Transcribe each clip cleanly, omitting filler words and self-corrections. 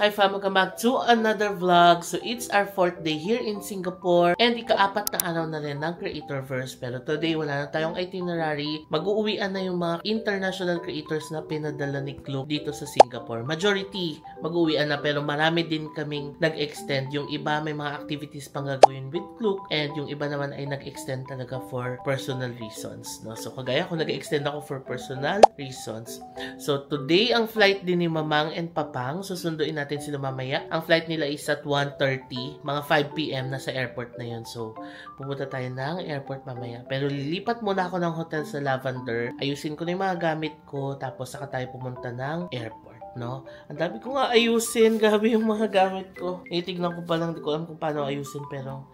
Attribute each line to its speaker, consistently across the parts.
Speaker 1: Hi fam, welcome back to another vlog. So it's our 4th day here in Singapore and ika-4 na araw na rin ng Creatorverse. Pero today wala na tayong itinerary. Mag-uuwian na yung mga international creators na pinadala ni Klook dito sa Singapore. Majority mag-uuwian na pero marami din kaming nag-extend. Yung iba may mga activities pang gagawin with Klook and yung iba naman ay nag-extend talaga for personal reasons. No? So kagaya ko nag-extend ako for personal reasons. So today ang flight din ni Mamang and Papang. Susunduin natin sila mamaya. Ang flight nila is at 1:30. Mga 5 PM na sa airport na yun. So, pupunta tayo ng airport mamaya. Pero lilipat muna ako ng hotel sa Lavender. Ayusin ko na yung mga gamit ko. Tapos saka tayo pumunta ng airport. No? Ang dami ko nga ayusin. Grabe yung mga gamit ko. Itignan ko pa lang. Hindi ko alam kung paano ayusin. Pero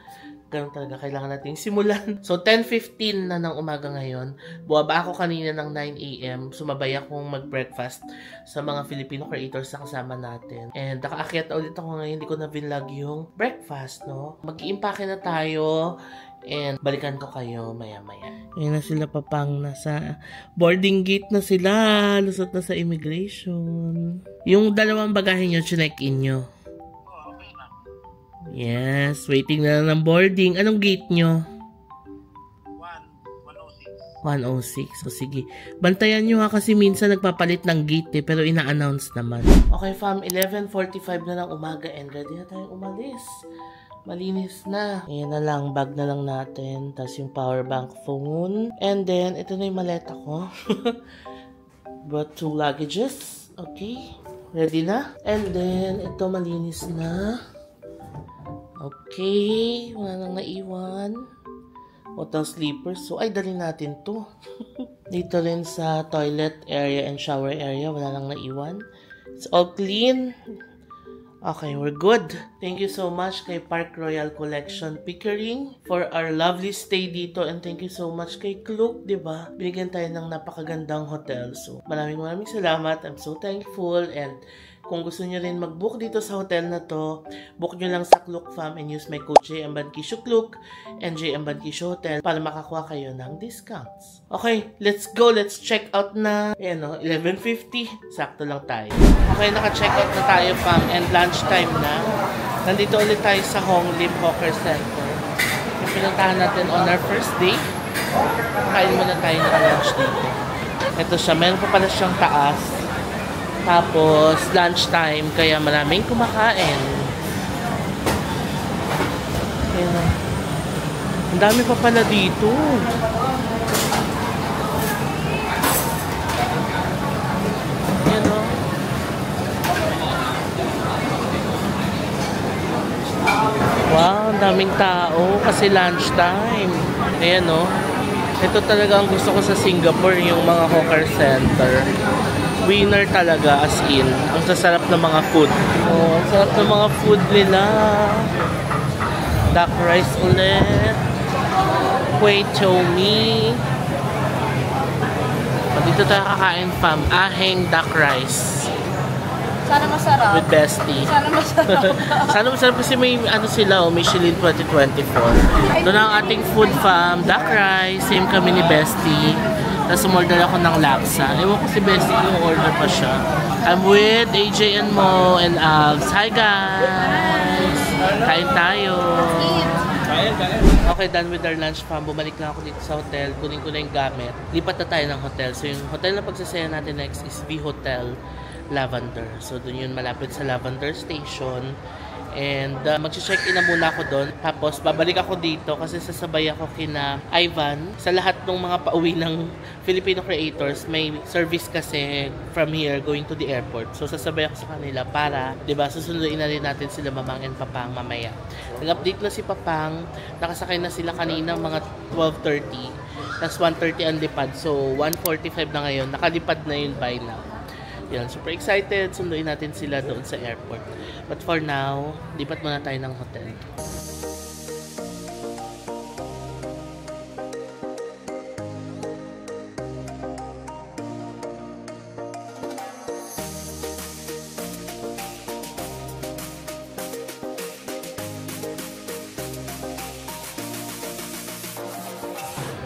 Speaker 1: ganun talaga, kailangan natin simulan. So, 10:15 na ng umaga ngayon. Buwaba ako kanina ng 9 AM. Sumabay akong mag-breakfast sa mga Filipino creators na kasama natin. And nakaakyat ulit ako ngayon. Hindi ko na vinlog yung breakfast, no? Mag-iimpake na tayo. And balikan ko kayo maya-maya. Ngayon na sila Papang. Nasa boarding gate na sila. Lusot na sa immigration. Yung dalawang bagahe nyo, chinek-in nyo. Yes, waiting na ng boarding. Anong gate nyo? 106. So, sige. Bantayan nyo ha kasi minsan nagpapalit ng gate eh, pero ina-announce naman. Okay fam, 11:45 na ng umaga and ready na tayong umalis. Malinis na. Ayan na lang, bag na lang natin. Tapos yung power bank phone. And then, ito na yung maleta ko. Brought 2 luggages. Okay. Ready na? And then, ito malinis na. Okay, wala nang naiwan. Hotel sleepers. So, ay, dali natin to. Dito rin sa toilet area and shower area, wala nang naiwan. It's all clean. Okay, we're good. Thank you so much kay Park Royal Collection Pickering for our lovely stay dito. And thank you so much kay Klook, diba? Binigyan tayo ng napakagandang hotel. So, maraming salamat. I'm so thankful. And kung gusto nyo rin mag-book dito sa hotel na to, book nyo lang sa Klook Fam and use my code JMBankisyo Klook and JMBankisyo Hotel para makakuha kayo ng discounts. Okay, let's go. Let's check out na. Ayan o, 11:50. Sakto lang tayo. Okay, naka-check out na tayo fam and lunchtime na. Nandito ulit tayo sa Hong Lim Hawker Center. Yung pinuntahan natin on our first day. Kain muna tayo ng lunch dito. Ito siya. Meron pa pala siyang taas. Tapos, lunchtime, kaya maraming kumakain. Ayan o. Ang dami pa pala dito. Ayan o. Wow, ang daming tao kasi lunchtime. Ayan o. Ito talaga ang gusto ko sa Singapore, yung mga hawker center. Winner talaga, as in. Ang sasarap ng mga food. Oh, ang sarap ng mga food nila. Duck rice ulit. Kway chow mein. Dito tayo kakain fam. Aheng duck rice.
Speaker 2: Sana masarap.
Speaker 1: With bestie.
Speaker 2: Sana masarap.
Speaker 1: Sana masarap kasi may ano sila, Michelin 2024. Doon ang ating food fam. Duck rice. Same kami ni bestie. Tapos umorder ako ng laksa. Ewan ko si Bessie yung order pa siya. I'm with AJ and Mo and Alves. Hi guys! Kain tayo! Okay, done with our lunch fam. Bumalik lang ako dito sa hotel. Kunin ko na yung gamit. Lipat na tayo ng hotel. So yung hotel na pagsasaya natin next is V Hotel Lavender. So dun yun malapit sa Lavender Station. And mag-check-in na muna ako doon. Tapos babalik ako dito kasi sasabay ako kina Ivan. Sa lahat ng mga pauwi ng Filipino creators, may service kasi from here going to the airport. So sasabay ako sa kanila para, 'di ba, susunduin na rin natin sila Mamang and Papang mamaya. Nag-update na si Papang. Nakasakay na sila kanina mga 12:30. Tapos 1:30 ang lipad. So 1:45 na ngayon. Nakalipad na yun by now. Yan, super excited. Sunduin natin sila doon sa airport. But for now, lipat muna tayo ng hotel.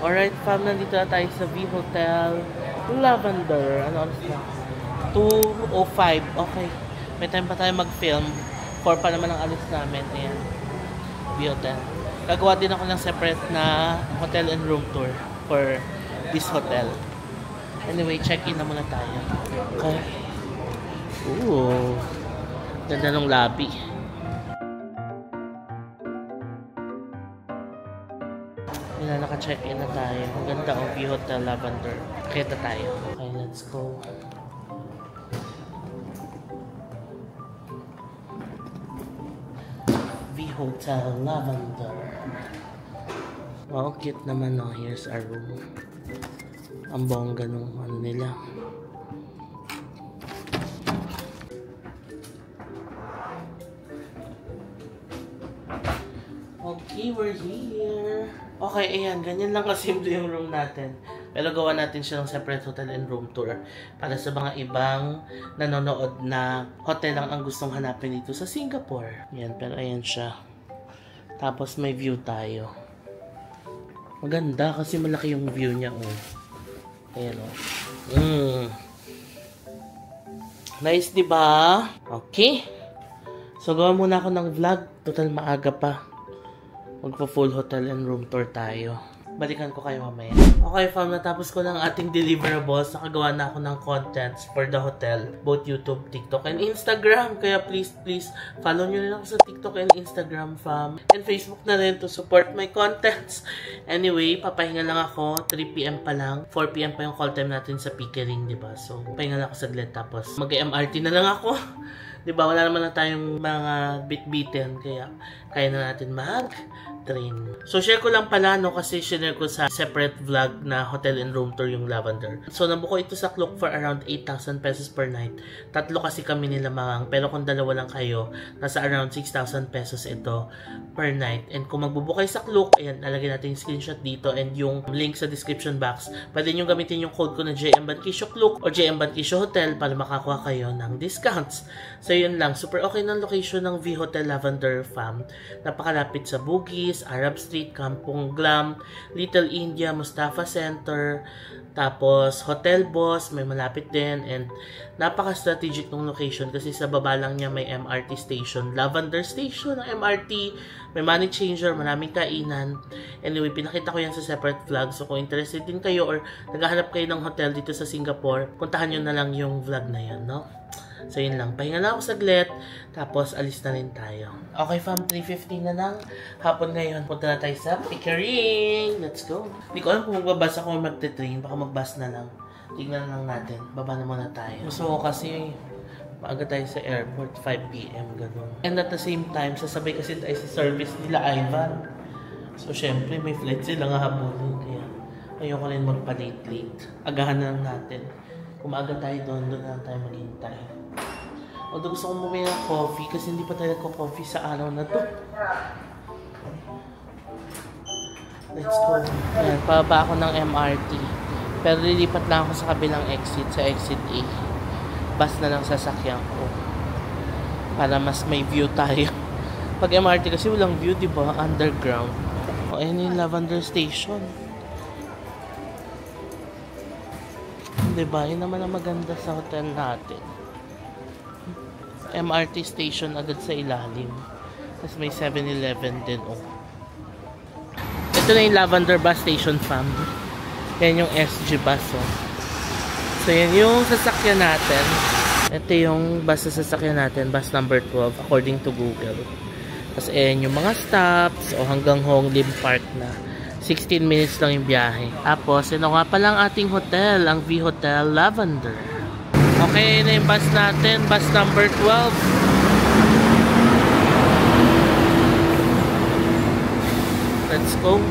Speaker 1: Alright fam, nandito na tayo sa V Hotel Lavender. Ano oras na? 2:05. Okay. May time pa tayo mag-film. 4 pa naman ang alis namin. Ayan. V-Hotel. Gagawa din ako ng separate na hotel and room tour for this hotel. Anyway, check-in na muna tayo. Okay. Ooh. Ganda ng lobby. Yan na, naka-check-in na tayo. Ang ganda ang V-Hotel Lavender. Kita tayo. Okay, let's go. V-Hotel Lavender. Wow, cute naman, no? Here's our room. Ang bongga nung ano nila. Okay, we're here. Okay, ayan. Ganyan lang kasimple yung room natin. Pero gawa natin siya ng separate hotel and room tour para sa mga ibang nanonood na hotel lang ang gustong hanapin dito sa Singapore. Ayan, pero ayan siya. Tapos may view tayo. Maganda kasi malaki yung view niya. Oh. Ayan o. Nice, diba? Okay. So, gawa muna ako ng vlog. Total maaga pa. Magpa-full hotel and room tour tayo. Balikan ko kayo mamaya. Okay, fam, natapos ko ng ating deliverables. Nakagawa na ako ng contents for the hotel. Both YouTube, TikTok, and Instagram. Kaya please, follow nyo rin ako sa TikTok and Instagram, fam. And Facebook na rin to support my contents. Anyway, papahinga lang ako. 3 PM pa lang. 4 PM pa yung call time natin sa Pickering, diba? So, pahinga lang ako saglit. Tapos, mag-MRT na lang ako. Diba? Wala naman na tayong mga bit-bitin. Kaya, kaya na natin mag-train. So, share ko lang pala, no? Kasi share ko sa separate vlog na hotel and room tour yung Lavender. So, nabuko ito sa Klook for around 8,000 pesos per night. 3 kasi kami nila mangang. Pero kung 2 lang kayo, nasa around 6,000 pesos ito per night. And kung magbubook kayo sa Klook, ayan, nalagay natin yung screenshot dito and yung link sa description box. Pwede nyo gamitin yung code ko na JM Banquisio Klook or JM Banquisio Hotel para makakuha kayo ng discounts. So, yun lang. Super okay ng location ng V-Hotel Lavender, fam. Napakalapit sa Bugis, Arab Street, Kampong Glam, Little India, Mustafa Center, tapos Hotel Boss, may malapit din, and napaka-strategic ng location kasi sa baba lang niya may MRT station, Lavender Station ng MRT, may money changer, maraming kainan. Anyway, pinakita ko yan sa separate vlog, so kung interested din kayo or naghahanap kayo ng hotel dito sa Singapore, puntahan nyo na lang yung vlog na yan, no? So, yun lang. Pahinga na ako saglit. Tapos, alis na rin tayo. Okay, fam. 3:15 na lang. Hapon ngayon. Punta na tayo sa Pickering. Let's go. Hindi ko alam kung magbabas ako o magte-train. Baka magbas na lang. Tignan lang natin. Baba na muna tayo. Gusto ko kasi maaga tayo sa airport. 5 PM. Ganun. And at the same time, sasabay kasi tayo sa service nila, Ivan. So, syempre, may flight sila nga habulin. Kaya, ayoko rin magpa-late. Agahan na lang natin. Kung maaga tayo doon na tayo maghintay. Although gusto kong bumili ng coffee kasi hindi pa tayo nagko-coffee sa araw na to. Let's go. Ayan, pababa ako ng MRT. Pero lilipat lang ako sa kabilang exit, sa exit A. Bus na lang sasakyan ko. Para mas may view tayo. Pag MRT kasi walang view, di ba? Underground. O, ayan yung Lavender Station. Diba? Yun naman ang maganda sa hotel natin. MRT station agad sa ilalim. Tapos may 7-Eleven din. Oh. Ito na yung Lavender Bus Station, fam. Yan yung SG bus. Oh. So, yan yung sasakyan natin. Ito yung bus na sasakyan natin. Bus number 12 according to Google. Tapos, ayan yung mga stops. O hanggang Hong Lim Park na. 16 minutes lang yung biyahe. Tapos, ito nga palang ating hotel. Ang V-Hotel Lavender. Okay, na yung bus natin. Bus number 12. Let's go.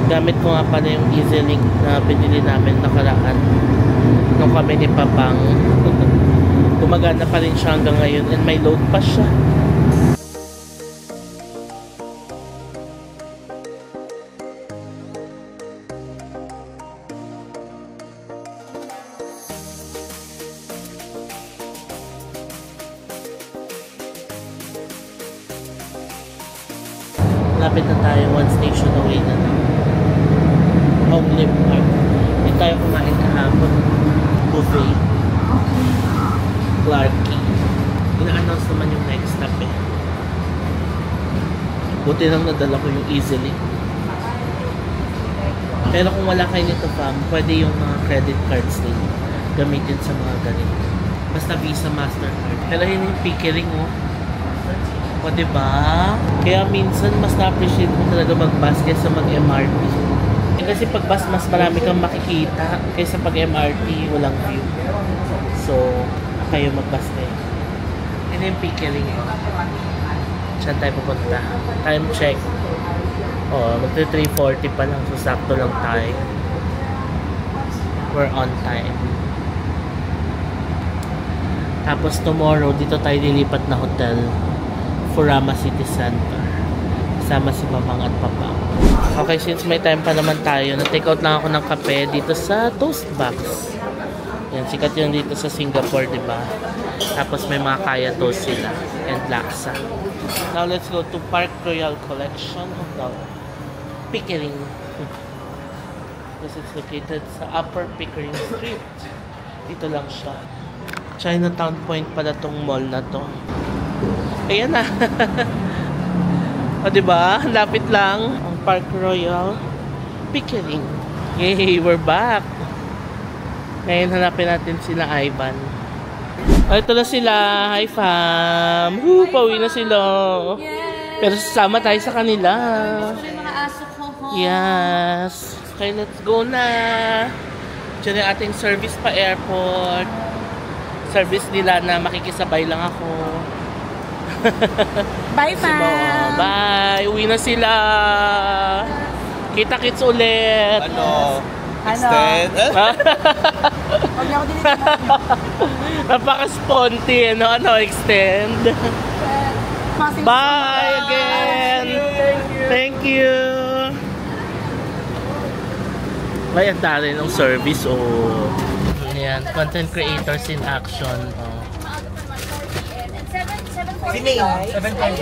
Speaker 1: Gamit ko nga pala yung EasyLink na binili namin nakaraan nung kami ni Papang. Gumagana pa rin siya hanggang ngayon and may load pa siya. malapit na tayo. 1 station away na lang. Honglim Park. Dito tayo kumain kahapon. Buffet. Clark Quay. Ina-announce naman yung next stop eh. Buti lang nadala ko yung easily. Pero kung wala kayo nito fam, pwede yung mga credit cards din gamitin sa mga ganito. Basta Visa, Mastercard. Pero yun yung pickering oh. O diba? Kaya minsan mas na-appreciate mo talaga mag-bus kaysa mag-MRT. Kasi pag bus mas marami kang makikita kaysa pag MRT walang view. So, kayo mag-bus kayo. Yun yung pickering eh. Saan tayo pupunta? Time check. Oh, magto 3:40 pa lang. So, sakto lang tayo. We're on time. Tapos tomorrow, dito tayo lilipat na hotel. Furama City Center. Kasama si Mamang at Papa. Okay, since may time pa naman tayo, na-take out lang ako ng kape dito sa Toast Box. Yan, sikat yun dito sa Singapore, diba? Tapos may mga kaya toast sila. And laksa. Now, let's go to Park Royal Collection Hotel. Pickering. This is located sa Upper Pickering Street. Dito lang siya. Chinatown Point pala tong mall na to. Ayan na. O diba? Lapit lang ang Park Royal Pickering. Yay! We're back! Ngayon hanapin natin sila Ivan. O ito na sila. Hi fam! Woo! Pauwi na sila. Pero sasama tayo sa kanila. Yes! Okay, let's go na! Diyan yung ating service pa airport. Service nila na makikisabay lang ako.
Speaker 2: Bye, fam!
Speaker 1: Bye! Uwi na sila! Kita-kits ulit!
Speaker 3: Ano? Extend?
Speaker 2: Huwag niya ako dinitin.
Speaker 1: Napaka-sponty, ano? Extend? Bye again! Thank you! May ang tari ng service, oh. Ayan, content creators in action, oh.
Speaker 3: Si May. 7:20.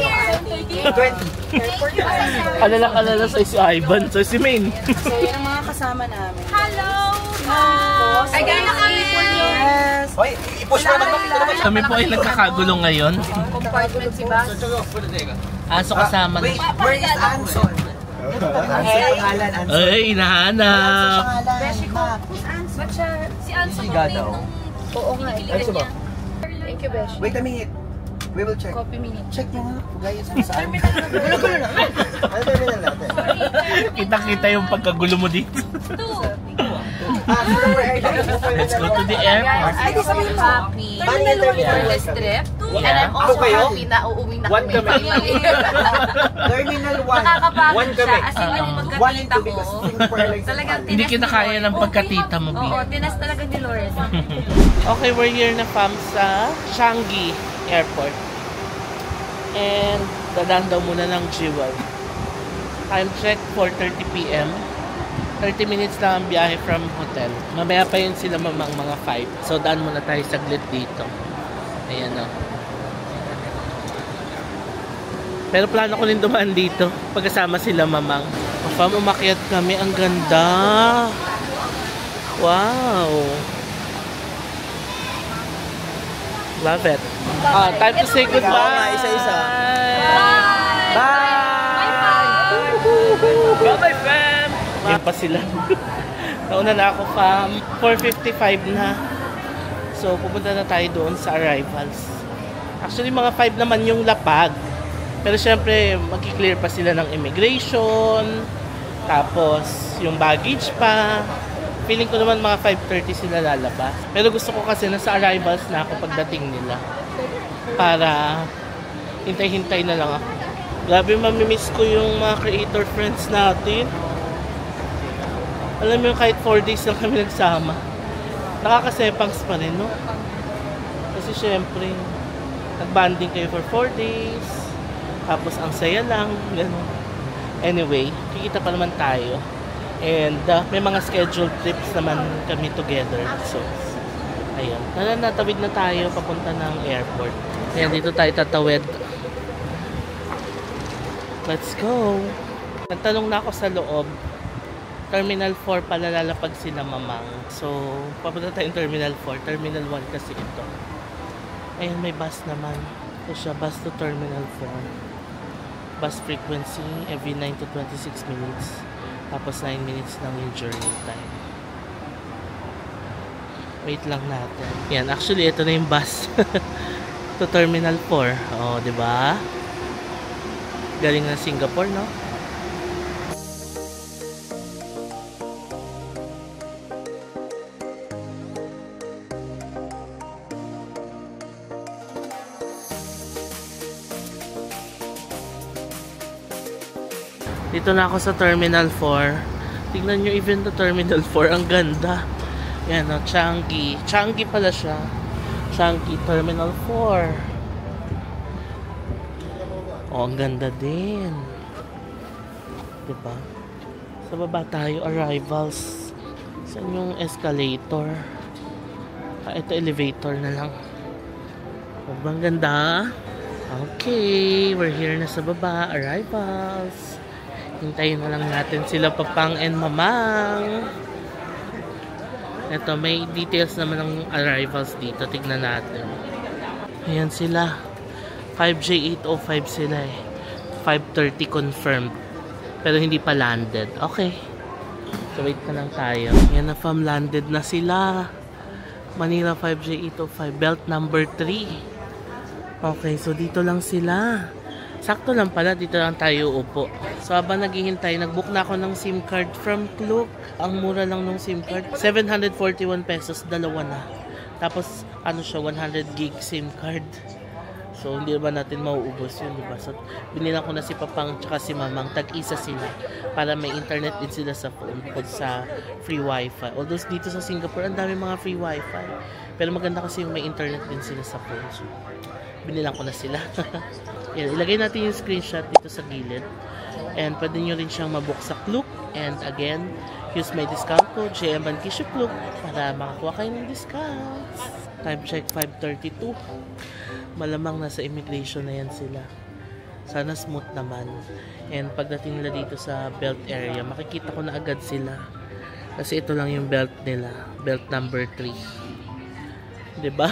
Speaker 3: 20.
Speaker 1: Alala sa si Ivan, so si Maine.
Speaker 2: So, yan ang mga kasama namin.
Speaker 4: Hello!
Speaker 2: Ay, gano'n kami po yes.
Speaker 3: Hoy, i-push mo naman.
Speaker 1: Kami po ay nagkakagulo ngayon.
Speaker 4: Compartment si Bas.
Speaker 1: Aso kasama na.
Speaker 3: Wait, where is Anson? Pangalan, Anson.
Speaker 1: Ay, hinahanap.
Speaker 2: Beshi ko.
Speaker 4: Ba't siya? Si Anso
Speaker 3: Siga daw.
Speaker 2: Oo nga.
Speaker 3: Ano ba?
Speaker 4: Thank you, Besh.
Speaker 3: Wait a minute. We will check.
Speaker 4: Copy minute.
Speaker 3: Check nyo nga. Guys, saan? Gulo-gulo na. Ano terminal natin?
Speaker 1: Kita-kita yung pagkagulo mo dito. Let's go to the airport.
Speaker 4: I was so happy. For this trip. And I'm also happy na uuwi na kami.
Speaker 3: Terminal 1.
Speaker 4: Nakakapagod siya. As in yung
Speaker 3: 1
Speaker 4: pagkatita
Speaker 3: and 2
Speaker 4: ko.
Speaker 3: because Singapore Airlines.
Speaker 4: Talagang tinas
Speaker 1: Hindi
Speaker 4: ni
Speaker 1: kita kaya
Speaker 4: Lord.
Speaker 1: ng pagkatita mo, B.
Speaker 4: Oo, tinas talaga ni Lord.
Speaker 1: Okay, we're here na fam sa Changi Airport. And dadaan daw muna ng Jewel. Time check, 4:30 PM. 30 minutes lang ang biyahe from hotel. Mamaya pa yun sila mamang mga 5. So daan muna tayo saglit dito. Ayan o. Pero plano ko rin dumaan dito pagkasama sila mamang. Fam, umakyat kami. Ang ganda. Wow. Love it. Time to say goodbye.
Speaker 3: Oo nga, isa-isa.
Speaker 1: Bye-bye, fam! Yan pa sila. Nauna na ako, fam. 4:55 na. So, pupunta na tayo doon sa arrivals. Actually, mga 5 naman yung lapag. Pero syempre, mag-clear pa sila ng immigration. Tapos, yung baggage pa. Feeling ko naman mga 5:30 sila lalabas. Pero gusto ko kasi nasa arrivals na ako pagdating nila. Para hintay-hintay na lang ako. Grabe, mamimiss ko yung mga creator friends natin. Alam mo yung kahit 4 days lang kami nagsama. Nakakasepangs pa rin, no? Kasi syempre, nag-banding kayo for 4 days. Tapos ang saya lang. Ganun. Anyway, kikita pa naman tayo. And may mga scheduled trips naman kami together. So, ayun. Natawid na tayo papunta ng airport. Ayan, dito tayo tatawid. Let's go! Nagtanong na ako sa loob. Terminal 4 pala lalapag sila mamang. So, papunta tayong Terminal 4. Terminal 1 kasi ito. Ayun, may bus naman. Ito siya, bus to Terminal 4. Bus frequency every 9 to 26 minutes. Tapos 9 minutes lang yung journey time. Wait lang natin. Yan, actually, ito na yung bus. To Terminal 4. Oh, di ba? Galing ng Singapore, no? Dito na ako sa Terminal 4. Tingnan nyo, even the Terminal 4, ang ganda. Yan, no? Changi. Changi pala siya. Changi Terminal 4. Oh, ang ganda din. Diba? Sa baba tayo, arrivals. Saan yung escalator? Ito, elevator na lang. Oh, ang ganda. Okay, we're here na sa baba. Arrivals. Hintayin na lang natin sila Papang and Mamang. Ito, may details naman ng arrivals dito. Tignan natin. Ayan sila. 5J805 sila eh. 5:30 confirmed. Pero hindi pa landed. Okay. So wait na lang tayo. Ayan na fam, landed na sila. Manila 5J805. Belt number 3. Okay, so dito lang sila. Sakto lang pala, dito lang tayo upo. So habang naghihintay, nagbook na ako ng SIM card from Klook. Ang mura lang ng SIM card, 741 pesos, dalawa na. Tapos ano siya, 100 gig SIM card. So hindi ba natin mauubos yun, diba? So binilang ko na si Papang tsaka si Mamang, tag-isa sila para may internet din sila sa phone bukod sa free wifi. Although dito sa Singapore, ang dami mga free wifi. Pero maganda kasi yung may internet din sila sa phone. So binilang ko na sila. Yan, ilagay natin yung screenshot dito sa gilid. And pwede nyo rin siyang mabook sa Klook. And again, use my discount code JMBankisyo Klook para makakuha kayo ng discounts. Time check 5:32. Malamang nasa immigration na yan sila. Sana smooth naman. And pagdating nila dito sa belt area, makikita ko na agad sila. Kasi ito lang yung belt nila. Belt number 3. Diba?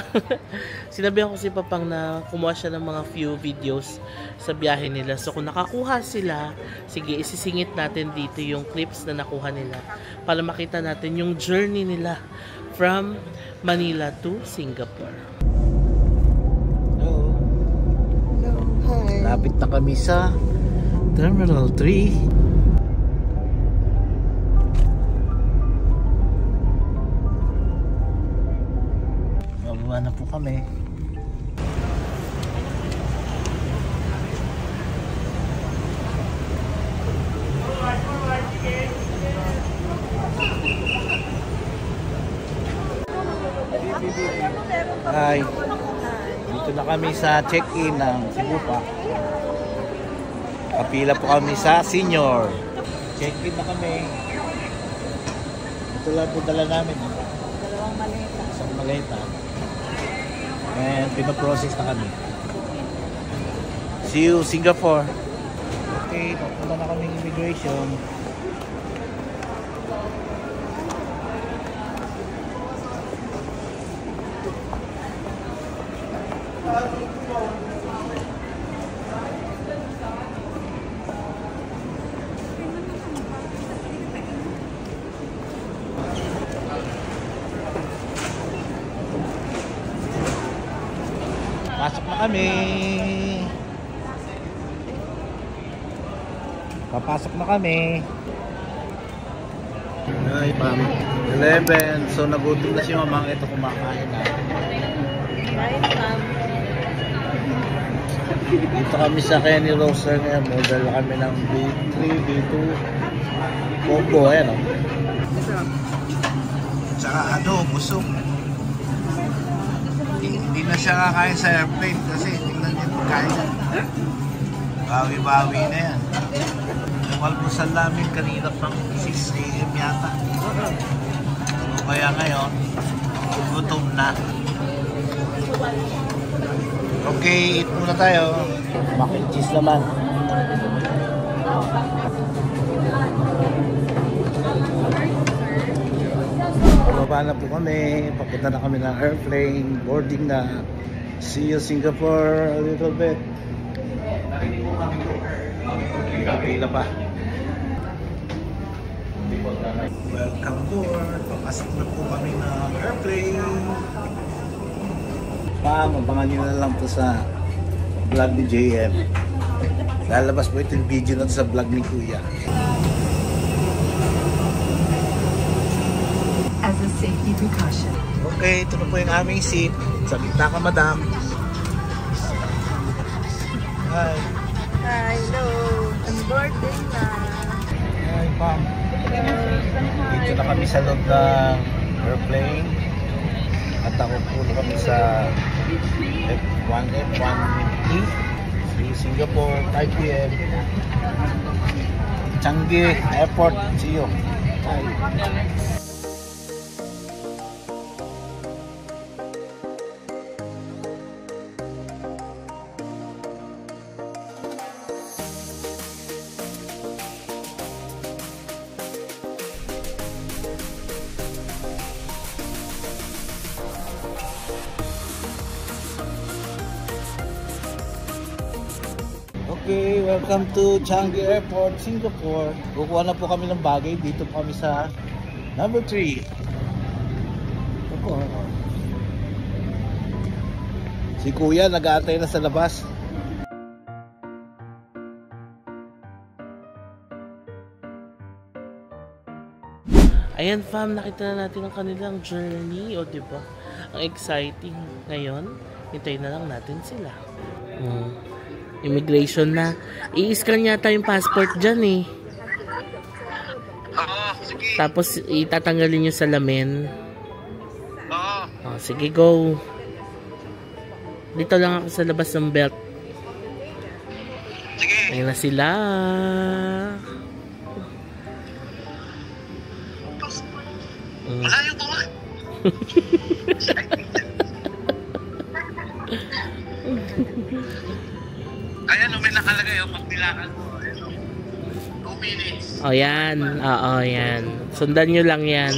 Speaker 1: Sinabihan ko si Papang na kumuha siya ng mga few videos sa biyahe nila. So kung nakakuha sila, sige, isisingit natin dito yung clips na nakuha nila para makita natin yung journey nila from Manila to Singapore.
Speaker 3: Hello. Hello. Hi. Lapit na kami sa Terminal 3. Na po kami. Hi. Dito na kami sa check-in ng Cebu pa. Kapila po kami sa senior. Check-in na kami. Ito lang po dala namin.
Speaker 2: Dalawang maleta.
Speaker 3: Isang maleta. And pinaprocess na kami. See you Singapore. Okay, papunta na kami immigration. Pasok na kami. Papasok na kami. Ay, ma'am. 11. So, nagutom na si Mamang. Ito, kumakain na.
Speaker 2: Right, ma'am.
Speaker 3: Dito kami sa Kenny Roaster ngayon. Model kami ng B3, B2. Combo, ayan o. Tsaka ano, busog. Hindi na siya kakain sa airplane kasi tingnan niyo pagkain. Bawi-bawi na yan. Yung almusal namin kanina pang 6 AM yata. So, kaya ngayon, gutom na. Okay, eat muna tayo. Mac and cheese naman. Pababa na po kami. Papunta na kami ng airplane. Boarding na. See you Singapore a little bit. Kapila pa. Welcome board. Papasok na po kami ng airplane. Abangan nyo na lang po sa vlog ni JM. Lalabas po ito yung video na sa vlog ni Kuya.
Speaker 5: As a safety precaution.
Speaker 3: Okay, ito na po yung aming seat. Sa gitna ka, madam. Hi.
Speaker 2: Hi, hello. I'm boarding na.
Speaker 3: Hi, ma'am. Dito na kami sa loob ng airplane. At ako po na kami sa F1E. Singapore, 5 p.m. Changi Airport. See you. Bye. Okay, welcome to Changi Airport, Singapore. Kukuha na po kami ng bagay. Dito po kami sa number 3. Si Kuya nag-aantay na sa labas.
Speaker 1: Ayan fam, nakita na natin ang kanilang journey. O diba? Ang exciting. Ngayon, hintayin na lang natin sila. Immigration na. I-scan yata yung passport dyan eh.
Speaker 3: Oo, sige.
Speaker 1: Tapos itatanggalin yung salamin.
Speaker 3: Oo.
Speaker 1: Sige, go. Dito lang ako sa labas ng belt.
Speaker 3: Sige.
Speaker 1: Ayan na sila.
Speaker 3: Malayo po ba? Ayan, may nakalagay yung pagbilangan mo. 2 minutes.
Speaker 1: O yan. Oo, yan. Sundan nyo lang yan.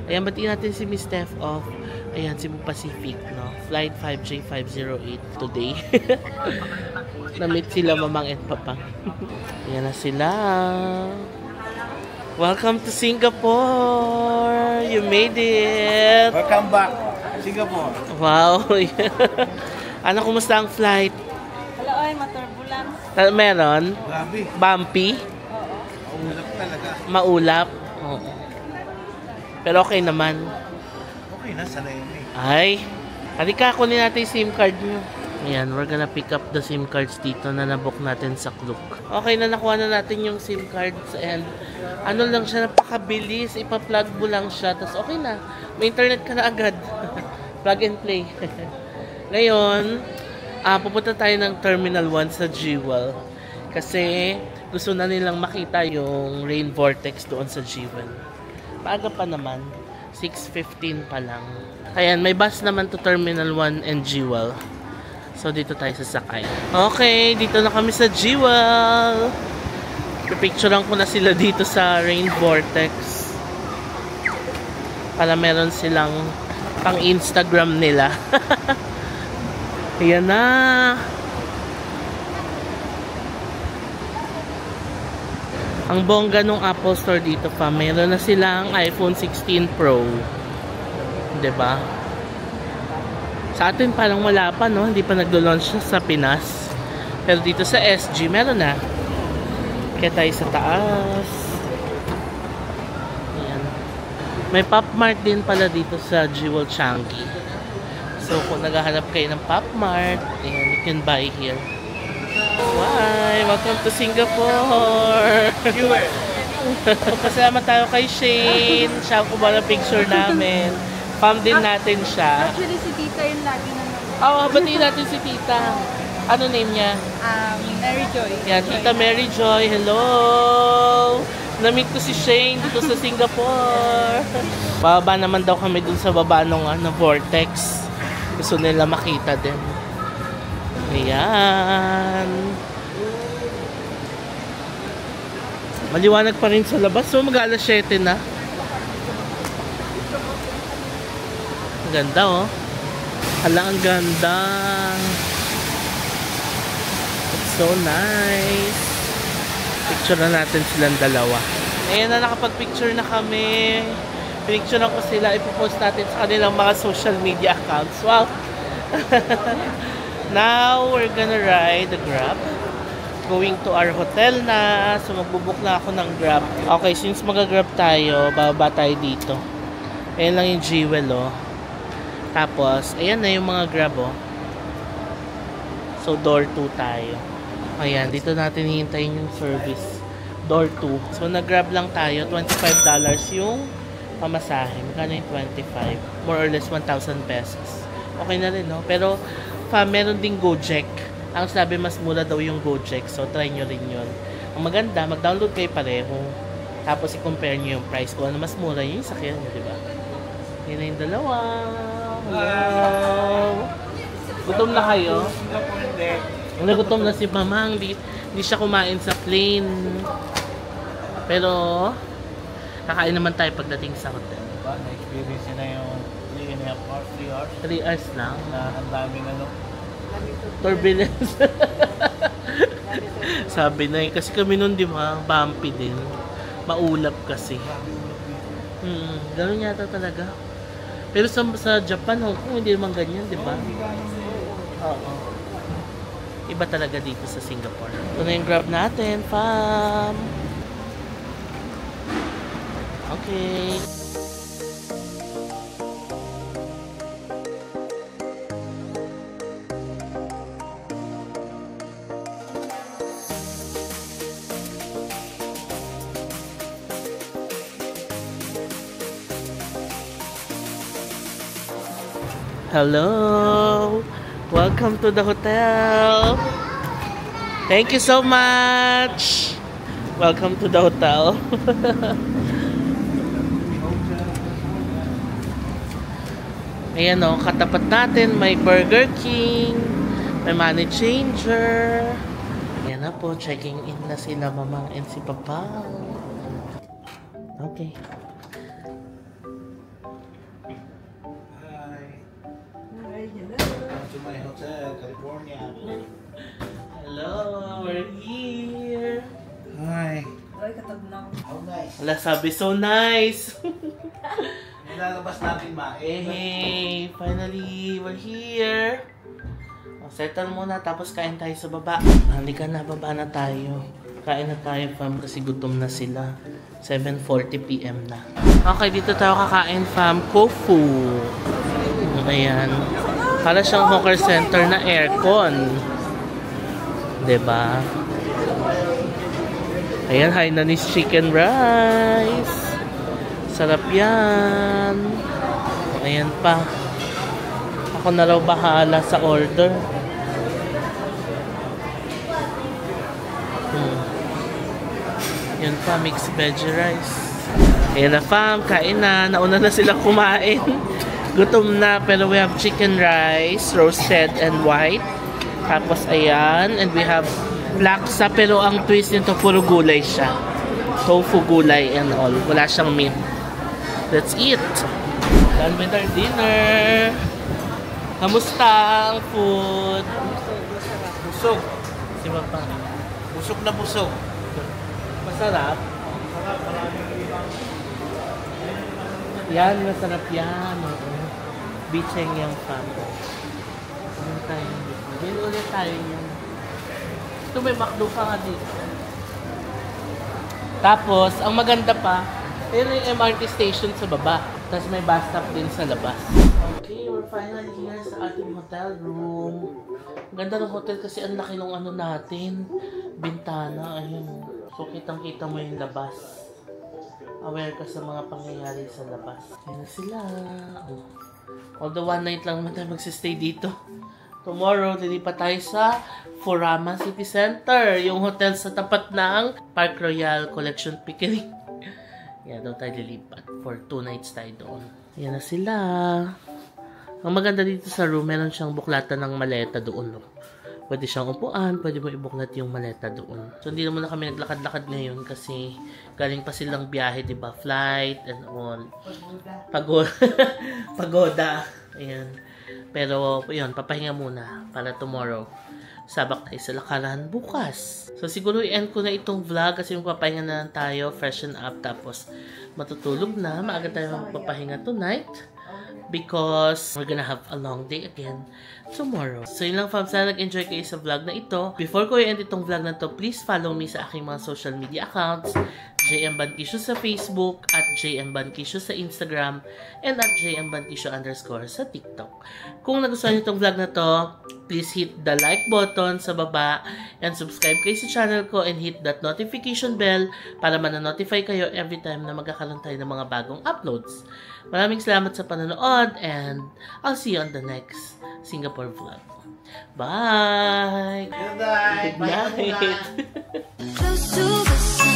Speaker 1: Ayan, batiin natin si Miss Steph of ayan, Cebu Pacific, no? Flight 5J508 today. Na-meet sila mamang and papang. Ayan na sila. Welcome to Singapore! You made it!
Speaker 3: Welcome back, Singapore.
Speaker 1: Wow! Ano, kumusta ang flight?
Speaker 2: Hello, ay, maturbulence.
Speaker 1: Meron?
Speaker 3: Grabe.
Speaker 1: Bumpy?
Speaker 3: Maulap talaga.
Speaker 1: Maulap? Oo. Pero okay naman.
Speaker 3: Okay na, sanay na eh.
Speaker 1: Ay, halika, kunin natin yung SIM card nyo. Ayan, we're gonna pick up the SIM cards dito na nabook natin sa Klook. Okay na, nakuha na natin yung SIM cards and ano lang siya, napakabilis. Ipa-plug mo lang siya, tapos okay na. May internet ka na agad. Plug and play. Ngayon, pupunta tayo ng Terminal 1 sa Jewel. Kasi gusto na nilang makita yung rain vortex doon sa Jewel. Maaga pa naman. 6:15 pa lang. Ayan, may bus naman to Terminal 1 and Jewel. So, dito tayo sasakay. Okay, dito na kami sa Jewel. Pipicturean ko na sila dito sa rain vortex. Para meron silang pang Instagram nila. Ayan na. Ang bongga nung Apple Store dito pa, meron na silang iPhone 16 Pro. 'Di ba? Sa atin parang wala pa, no? Hindi pa naglo-launch sa Pinas. Pero dito sa SG meron na. Kaya tayo sa taas. Ayan. May Pop Mart din pala dito sa Jewel Changi. So kung naghahanap kayo ng Pop Mart, ayan, you can buy here. Why? Welcome to Singapore! Pasalamat tayo kay Shane. Siya ang kumala picture namin. Pam din natin siya.
Speaker 2: Actually, si Tita yung lagi na
Speaker 1: Oo, batiin natin si Tita. Ano name niya?
Speaker 2: Mary Joy.
Speaker 1: Yan, Tita Mary Joy. Hello! Na-meet ko si Shane dito sa Singapore. Bababa naman daw kami dun sa baba ng vortex. Gusto nila makita din. Ayan. Maliwanag pa rin sa labas. So, mag-alas 7 na. Ang ganda, oh. Hala, ang ganda. It's so nice. Picture na natin silang dalawa. Ayan na, nakapag-picture na kami. Pinicture ko sila. Ipopost natin sa kanilang mga social media accounts. Wow! Now, we're gonna ride the Grab. Going to our hotel na. So, magbubuk na ako ng Grab. Okay, since mag-Grab tayo, bababa tayo dito. Ayan lang yung Jewel, oh. Tapos, ayan na yung mga Grab, oh. So, door 2 tayo. Ayan, dito natin hihintayin yung service. Door 2. So, nag-Grab lang tayo. $25 yung pamasahe. Magkano yung 25? More or less 1,000 pesos. Okay na rin, no? Pero, meron ding Gojek. Ang sabi, mas mura daw yung Gojek. So, try nyo rin yun. Ang maganda, mag-download kayo pareho. Tapos, i-compare nyo yung price. Kung ano mas mura, yung sakyan nyo, diba? Yan na yung dalawa. Hello! Gutom na kayo? Nagutom na si Mamang. Hindi siya kumain sa plane. Pero, kakain naman tayo pagdating sa hotel.
Speaker 3: Na-experience na yung 3 hours
Speaker 1: lang.
Speaker 3: na ang daming
Speaker 1: turbulence. Sabi na eh. Kasi kami nun, di ba? Bumpy din. Maulap kasi. Ganun yata talaga. Pero sa Japan, Hong Kong, hindi naman ganyan, di ba? Oo. Iba talaga dito sa Singapore. Ito na yung Grab natin, fam. Okay. Hello! Welcome to the hotel! Thank you so much! Welcome to the hotel. Ayan o, katapat natin may Burger King, may money changer. Ayan na po, checking in na sila Mamang and si Papa. Okay.
Speaker 3: to my hotel, California.
Speaker 1: Hello, we're here.
Speaker 3: Hi.
Speaker 2: Ay, katagnaw.
Speaker 3: How nice.
Speaker 1: Wala, sabi, so nice.
Speaker 3: Nilalabas natin
Speaker 1: Hey, finally, we're here. Settle muna, tapos kain tayo sa baba. Halika na, baba na tayo. Kain na tayo, fam, kasi gutom na sila. 7:40 PM na. Okay, dito tayo kakain, fam. Kofu. Ayan. Para siyang hawker center na aircon. Diba? Ayan, Hainanese chicken rice. Sarap yan. Ayan pa. Ako na raw bahala sa order. Yan pa, mixed veggie rice. Ayan na fam, kain na. Nauna na sila kumain. Gutom na, pero we have chicken rice, roasted and white. Tapos ayan, and we have laksa, pero ang twist nito puro gulay siya. Tofu gulay and all. Wala siyang meat. Let's eat. Done with our dinner. Kamusta ang food?
Speaker 3: Busog.
Speaker 1: Si Papa.
Speaker 3: Busog na busog.
Speaker 1: Masarap. Yan, masarap yan. Bicheng yung fam. Ano tayo? Bin ulit tayo yan. Ito may McDo pa nga dito. Tapos, ang maganda pa, yun yung MRT station sa baba. Tapos may bus stop din sa labas. Okay, we're finally here sa ating hotel room. Ang ganda ng hotel kasi ang laki ng ano natin. Bintana, ayun. So, kitang-kita mo yung labas. Aware ka sa mga pangyayari sa labas. Ayun sila. Although one night lang naman tayo magsistay dito. Tomorrow, lilipat tayo sa Furama City Center. Yung hotel sa tapat ng Park Royal Collection Pickering. Yan, doon tayo lilipat. For 2 nights tayo doon. Yan na sila. Ang maganda dito sa room, meron siyang buklatan ng maleta doon. No? Pwede siyang upuan, pwede mo ibuklat yung maleta doon. So, hindi naman na kami naglakad-lakad ngayon kasi galing pa silang biyahe, diba? Flight and all. Pagoda. Ayan. Pero, yun, papahinga muna para tomorrow. Sabak tayo sa lakaran bukas. So, siguro i-end ko na itong vlog kasi papahinga na lang tayo, freshen up, tapos matutulog na. Maaga tayo magpapahinga tonight. Because we're gonna have a long day again tomorrow. So yun lang fam, sana nag-enjoy kayo sa vlog na ito. Before ko i-end itong vlog na to, please follow me sa aking mga social media accounts. JM Banquisio sa Facebook, at JM Banquisio sa Instagram, and at JM Banquisio _ sa TikTok. Kung nagustuhan niyo itong vlog na to, please hit the like button sa baba and subscribe kayo sa channel ko and hit that notification bell para ma-notify kayo every time na magkakaroon tayo ng mga bagong uploads. Maraming salamat sa panonood and I'll see you on the next Singapore vlog. Bye!
Speaker 3: Good night!
Speaker 1: Good night!
Speaker 6: Close to the sun.